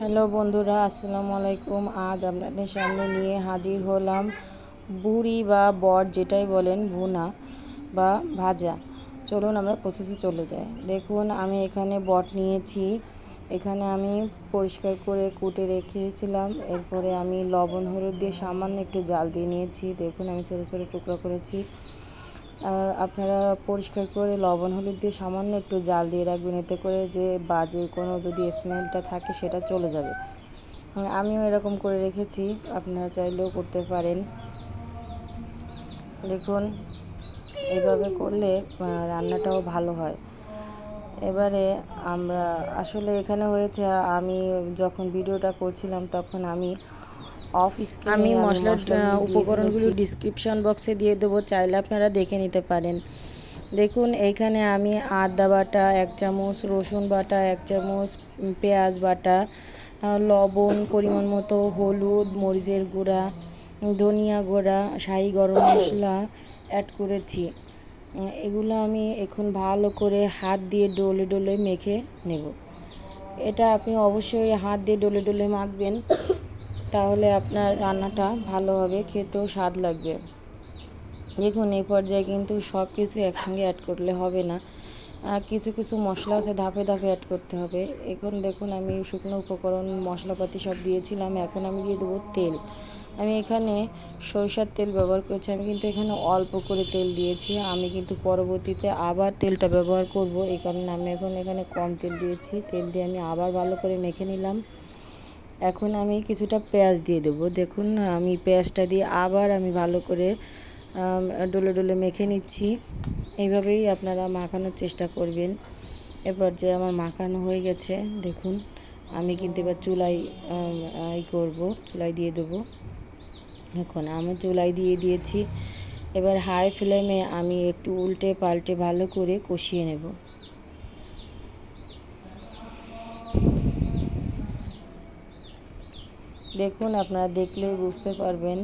Hello বন্ধুরা, আসসালামু আলাইকুম। আজ আপনাদের সামনে নিয়ে হাজির হলাম বুড়ি বা বট যেটাই বলেন, ভুনা বা ভাজা। চলুন আমরা প্রসেসে চলে যাই। দেখুন, আমি এখানে বট নিয়েছি। এখানে আমি পরিষ্কার করে কুটে রেখেছিলাম। এরপরে আমি লবণ হলুদ দিয়ে সামান্য একটু জাল দিয়ে নিয়েছি। দেখুন, আমি ছোটো ছোটো টুকরো করেছি। আপনারা পরিষ্কার করে লবণ হলুদ দিয়ে সামান্য একটু জাল দিয়ে রাখবেন, এতে করে যে বাজে কোনো যদি স্মেলটা থাকে সেটা চলে যাবে। আমিও এরকম করে রেখেছি, আপনারা চাইলেও করতে পারেন। দেখুন, এইভাবে করলে রান্নাটাও ভালো হয়। এবারে আমরা আসলে এখানে হয়েছে, আমি যখন ভিডিওটা করছিলাম তখন আমি অফ স্ক্রিনে আমি মশলাগুলো দিয়ে উপকরণগুলো ফেলেছি। ডিসক্রিপশন বক্সে দিয়ে দেবো, চাইলে আপনারা দেখে নিতে পারেন। দেখুন, এইখানে আমি আদা বাটা 1 চামচ, রসুন বাটা 1 চামচ, পেঁয়াজ বাটা, লবণ পরিমাণ মতো, হলুদ, মরিচের গুঁড়া, ধনিয়া গুঁড়া, শাহি গরম মশলা অ্যাড করেছি। এগুলো আমি এখন ভালো করে হাত দিয়ে ডলে ডলে মেখে নেব। এটা আপনি অবশ্যই হাত দিয়ে ডলে ডলে মাখবেন, তাহলে আপনার রান্নাটা ভালো হবে, খেতেও স্বাদ লাগবে। দেখুন, এই পর্যায়ে কিন্তু সব কিছু একসঙ্গে অ্যাড করলে হবে না, কিছু কিছু মশলা আছে ধাপে ধাপে অ্যাড করতে হবে। এখন দেখুন, আমি শুকনো উপকরণ মশলাপাতি সব দিয়েছিলাম। এখন আমি দিয়ে দেবো তেল। আমি এখানে সরিষার তেল ব্যবহার করেছি। আমি কিন্তু এখানে অল্প করে তেল দিয়েছি, আমি কিন্তু পরবর্তীতে আবার তেলটা ব্যবহার করব, এই কারণে আমি এখানে কম তেল দিয়েছি। তেল দিয়ে আমি আবার ভালো করে মেখে নিলাম। এখন আমি কিছুটা পেঁয়াজ দিয়ে দেবো। দেখুন, আমি পেঁয়াজটা দিয়ে আবার আমি ভালো করে ডলে ডলে মেখে নিচ্ছি। এইভাবেই আপনারা মাখানোর চেষ্টা করবেন। এরপর যে আমার মাখানো হয়ে গেছে, দেখুন, আমি কিন্তু এবার চুলায় চুলায় দিয়ে দেবো। এখন আমি চুলায় দিয়ে দিয়েছি। এবার হাই ফ্লেমে আমি একটু উল্টে পাল্টে ভালো করে কষিয়ে নেব। দেখুন, আপনারা দেখলেই বুঝতে পারবেন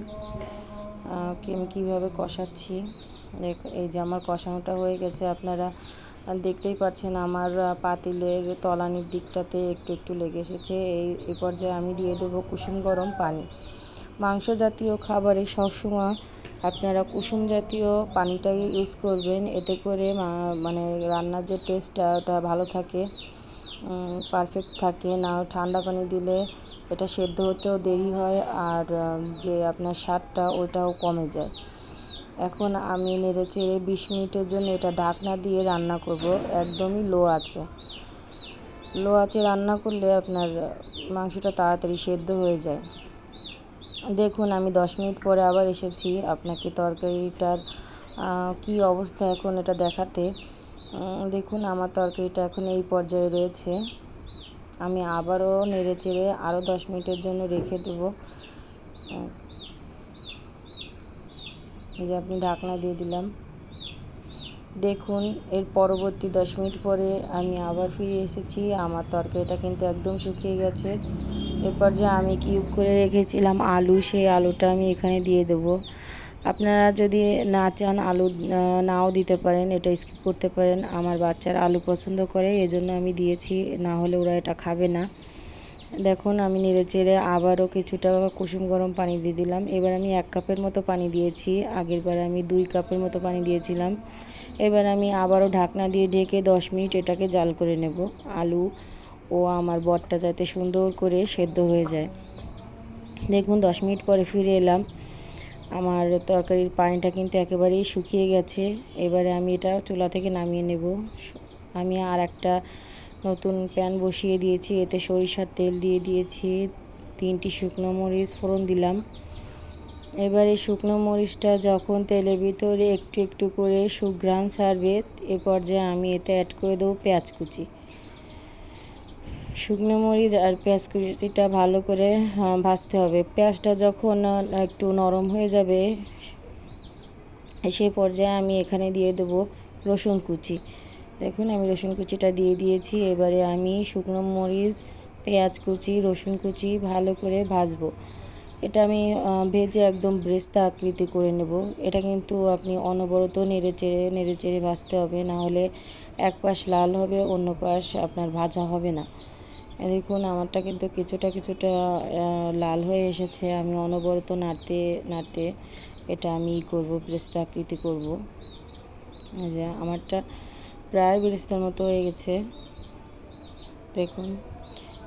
কীভাবে কষাচ্ছি। এই যে আমার কষানোটা হয়ে গেছে, আপনারা দেখতেই পাচ্ছেন আমার পাতিলের তলানির দিকটাতে একটু একটু লেগে এসেছে। এই পর্যায়ে আমি দিয়ে দেবো কুসুম গরম পানি। মাংস জাতীয় খাবারে সবসময় আপনারা কুসুম জাতীয় পানিটাই ইউজ করবেন, এতে করে মানে রান্নার যে টেস্টটা ওটা ভালো থাকে, পারফেক্ট থাকে। না ঠান্ডা পানি দিলে এটা সেদ্ধ হতেও দেরি হয়, আর যে আপনার স্বাদটা ওটাও কমে যায়। এখন আমি নেড়েচেড়ে 20 মিনিটের জন্য এটা ঢাকনা দিয়ে রান্না করব, একদমই লো আঁচে রান্না করলে আপনার মাংসটা তাড়াতাড়ি সেদ্ধ হয়ে যায়। দেখুন, আমি 10 মিনিট পরে আবার এসেছি আপনাকে তরকারিটার কী অবস্থা এখন এটা দেখাতে। দেখুন, আমার তরকারিটা এখন এই পর্যায়ে রয়েছে। আমি আবারও নেড়েচেড়ে আরও 10 মিনিটের জন্য রেখে দেবো। যে আপনি ঢাকনা দিয়ে দিলাম। দেখুন, এর পরবর্তী 10 মিনিট পরে আমি আবার ফিরে এসেছি। আমার তরকারিটা কিন্তু একদম শুকিয়ে গেছে। এরপর যে আমি কিউব করে রেখেছিলাম আলু, সেই আলুটা আমি এখানে দিয়ে দেবো। আপনারা যদি না চান আলু নাও দিতে পারেন, এটা স্কিপ করতে পারেন। আমার বাচ্চারা আলু পছন্দ করে, এজন্য আমি দিয়েছি, না হলে ওরা এটা খাবে না। দেখুন, আমি নেড়েচেড়ে আবারও কিছুটা কুসুম গরম পানি দিয়ে দিলাম। এবার আমি 1 কাপের মতো পানি দিয়েছি, আগেরবার আমি 2 কাপের মতো পানি দিয়েছিলাম। এবার আমি আবারও ঢাকনা দিয়ে ঢেকে 10 মিনিট এটাকে জাল করে নেব, আলু ও আমার বটটা যাতে সুন্দর করে সেদ্ধ হয়ে যায়। দেখুন, 10 মিনিট পরে ফিরে এলাম। আমার তরকারির পানিটা কিন্তু একেবারেই শুকিয়ে গেছে। এবারে আমি এটা চুলা থেকে নামিয়ে নেব। আমি আর একটা নতুন প্যান বসিয়ে দিয়েছি, এতে সরিষার তেল দিয়ে দিয়েছি, 3টি শুকনো মরিচ ফোড়ন দিলাম। এবারে শুকনো মরিচটা যখন তেলের ভিতরে একটু একটু করে সুঘ্রাণ ছাড়বে, এ পর্যায়ে আমি এতে অ্যাড করে দেবো পেঁয়াজ কুচি। শুকনো মরিচ আর পেঁয়াজ কুচিটা ভালো করে ভাজতে হবে। পেঁয়াজটা যখন একটু নরম হয়ে যাবে, সেই পর্যায়ে আমি এখানে দিয়ে দেবো রসুন কুচি। দেখুন, আমি রসুন কুচিটা দিয়ে দিয়েছি। এবারে আমি শুকনো মরিচ, পেঁয়াজ কুচি, রসুন কুচি ভালো করে ভাজবো। এটা আমি ভেজে একদম ব্রেস্তা আকৃতি করে নেব। এটা কিন্তু আপনি অনবরত নেড়ে চেড়ে ভাজতে হবে, না হলে এক পাশ লাল হবে, অন্য পাশ আপনার ভাজা হবে না। দেখুন আমারটা কিন্তু কিছুটা কিছুটা লাল হয়ে এসেছে। আমি অনবরত নাড়তে নাড়তে এটা আমি করব, বেরেস্তা আকৃতি করব। এই যে আমারটা প্রায় বেরেস্তার মতো হয়ে গেছে দেখুন।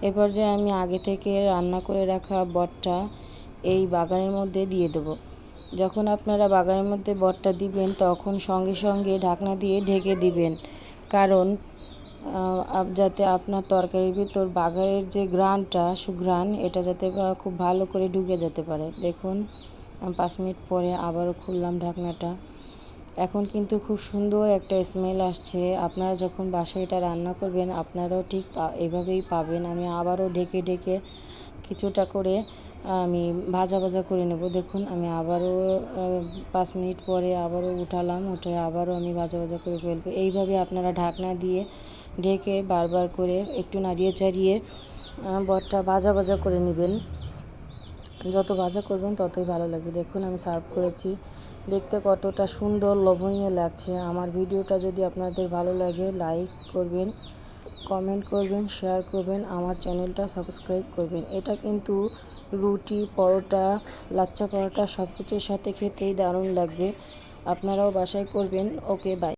এরপর যে আমি আগে থেকে রান্না করে রাখা বটটা এই বাগানের মধ্যে দিয়ে দেব। যখন আপনারা বাগানের মধ্যে বটটা দিবেন তখন সঙ্গে সঙ্গে ঢাকনা দিয়ে ঢেকে দিবেন, কারণ যাতে আপনার তরকারির ভিতর বাগারের যে ঘ্রাণটা সুঘ্রাণ এটা যাতে খুব ভালো করে ঢুকে যেতে পারে। দেখুন 5 মিনিট পরে আবারও খুললাম ঢাকনাটা। এখন কিন্তু খুব সুন্দর একটা স্মেল আসছে। আপনারা যখন বাসায় এটা রান্না করবেন আপনারাও ঠিক এভাবেই পাবেন। আমি আবারও ঢেকে ঢেকে কিছুটা করে আমি ভাজা ভাজা করে নেব। দেখুন আমি আবারও 5 মিনিট পরে আবারও উঠালাম, উঠে আবারও আমি ভাজা ভাজা করে ফেলবো। এইভাবে আপনারা ঢাকনা দিয়ে ঢেকে বারবার করে একটু নাড়িয়ে চাড়িয়ে বটটা ভাজা ভাজা করে নেবেন। যত ভাজা করবেন ততই ভালো লাগবে। দেখুন আমি সার্ভ করেছি, দেখতে কতটা সুন্দর লোভনীয় লাগছে। আমার ভিডিওটা যদি আপনাদের ভালো লাগে লাইক করবেন, কমেন্ট করবেন, শেয়ার করবেন, আমার চ্যানেলটা সাবস্ক্রাইব করবেন। এটা কিন্তু রুটি, পরোটা, লাচ্চা পরোটা সব কিছুর সাথে খেতেই দারুণ লাগবে। আপনারাও বাসায় করবেন। ওকে, বাই।